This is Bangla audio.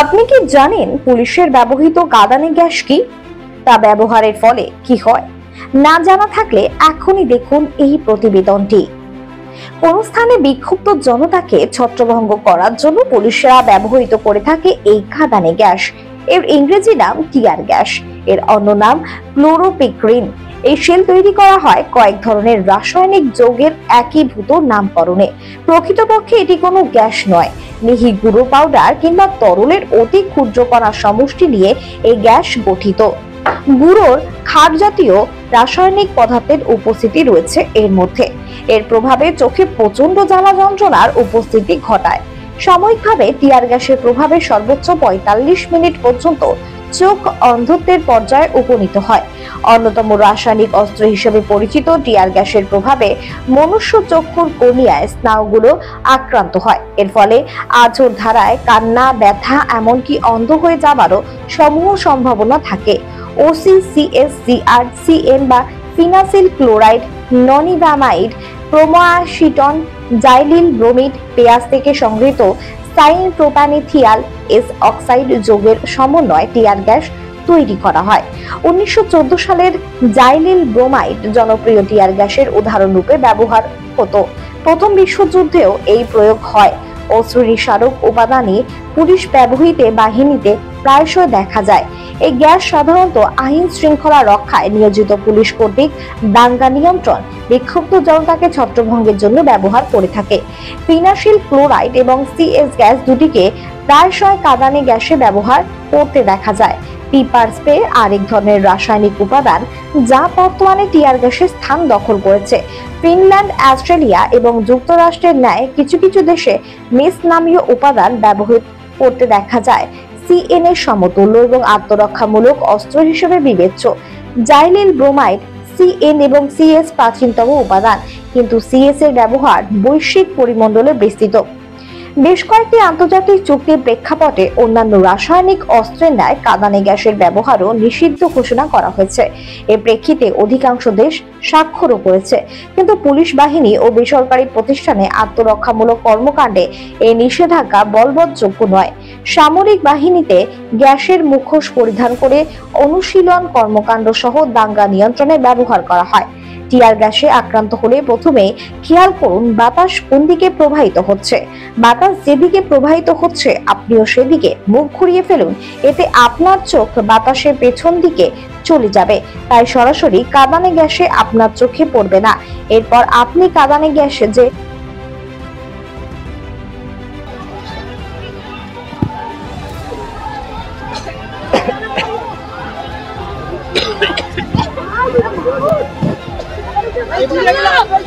আপনি কি জানেন পুলিশের ব্যবহৃত কাঁদানে গ্যাস কি? তা ব্যবহারের ফলে কি হয়? না জানা থাকলে এখনই দেখুন এই প্রতিবেদনটি। কোন স্থানে বিক্ষুব্ধ জনতাকে ছত্রভঙ্গ করার জন্য পুলিশরা ব্যবহৃত করে থাকে এই কাঁদানে গ্যাস। এর ইংরেজি নাম টিয়ার গ্যাস, এর অন্য নাম ক্লোরোপিক্রিন। এই শেল তৈরি করা হয় কয়েক ধরনের রাসায়নিক যৌগের একীভূত নামকরণে। প্রকৃতপক্ষে এটি কোনো গ্যাস নয়, মিহি গুঁড়ো পাউডার কিংবা তরলের অতি ক্ষুদ্র কণার সমষ্টি নিয়ে এই গ্যাস গঠিত। গুঁড়োর ক্ষার জাতীয় রাসায়নিক পদার্থের উপস্থিতি রয়েছে এর মধ্যে। এর প্রভাবে চোখে প্রচন্ড জ্বালা যন্ত্রণার উপস্থিতি ঘটায়। সাময়িকভাবে টিয়ার গ্যাসের প্রভাবে সর্বোচ্চ ৪৫ মিনিট পর্যন্ত চোখ অন্ধত্বের পর্যায়ে উপনীত হয়। অন্যতম রাসায়নিক অস্ত্র হিসেবে পরিচিত টিয়ার গ্যাসের প্রভাবে মনুষ্য চক্ষুর কর্নিয়ায় স্নায়ুগুলো আক্রান্ত হয়। এর ফলে আঁচড় ধারায় কান্না, ব্যথা, এমনকি অন্ধ হয়ে যাবারও সমূহ সম্ভাবনা থাকে। OCCSCR, CN বা ফিনাসিল ক্লোরাইড, ননিবামাইড, প্রোমাসিটন, জাইলিল ব্রোমিড, পেঁয়াজ থেকে সংগৃহীত সাইনপ্রোপ্যানিথিয়াল এস অক্সাইড যৌগের সমন্বয়ে টিয়ার গ্যাস তৈরি করা হয়। 1914 সালের জাইলিল ব্রোমাইড জনপ্রিয় টিয়ার গ্যাসের উদাহরণ রূপে ব্যবহার হতো। প্রথম বিশ্বযুদ্ধেও এই প্রয়োগ হয়। অস্ত্র নিঃসারক উপাদানই পুলিশ ব্যবহৃত বাহিনীতে প্রায়শই দেখা যায়। এই গ্যাস সাধারণত আইন শৃঙ্খলা রক্ষায় নিয়োজিত পুলিশ কর্তৃক দাঙ্গা নিয়ন্ত্রণ, বিক্ষুব্ধ জনতাকে ছত্রভঙ্গের জন্য ব্যবহার করে থাকে। ফিনাসিল ক্লোরাইড এবং CS গ্যাস দুটিকে প্রায়শই কাঁদানে গ্যাসে ব্যবহার করতে দেখা যায়। পিপার স্প্রে আরেক ধরনের রাসায়নিক উপাদান যা বর্তমানে টিয়ার গ্যাসের স্থান দখল করেছে। ফিনল্যান্ড, অস্ট্রেলিয়া এবং যুক্তরাষ্ট্রের ন্যায় কিছু কিছু দেশে মেস নামীয় উপাদান ব্যবহার করতে দেখা যায়। CN এর সমতুল্য এবং আত্মরক্ষামূলক অস্ত্র হিসেবে বিবেচ্য। জাইলিল ব্রোমাইড, CN এবং CS প্রাচীনতম উপাদান, কিন্তু CS এর ব্যবহার বৈশ্বিক পরিমণ্ডলে বিস্তৃত। বেশ কয়েকটি আন্তর্জাতিক চুক্তির প্রেক্ষাপটে অন্যান্য রাসায়নিক অস্ত্রের ন্যায় কাঁদানে গ্যাসের ব্যবহারও নিষিদ্ধ ঘোষণা করা হয়েছে। এর প্রেক্ষিতে অধিকাংশ দেশ স্বাক্ষরও করেছে, কিন্তু পুলিশ বাহিনী ও বেসরকারি প্রতিষ্ঠানে আত্মরক্ষামূলক কর্মকাণ্ডে এই নিষেধাজ্ঞা বলবৎযোগ্য নয়। সামরিক বাহিনীতে গ্যাসের মুখোশ পরিধান করে অনুশীলন, কর্মকাণ্ড সহ দাঙ্গা নিয়ন্ত্রণে ব্যবহার করা হয়। টিয়ার গ্যাসে আক্রান্ত হলে প্রথমে খেয়াল করুন বাতাস কোন দিকে প্রবাহিত হচ্ছে। বাতাস যেদিকে প্রবাহিত হচ্ছে আপনিও সেদিকে মুখ ঘুরিয়ে ফেলুন, এতে আপনার চোখ বাতাসের পেছন দিকে চলে যাবে, তাই সরাসরি কাঁদানে গ্যাসে আপনার চোখে পড়বে না। এরপর আপনি কাঁদানে গ্যাসে যে Hey,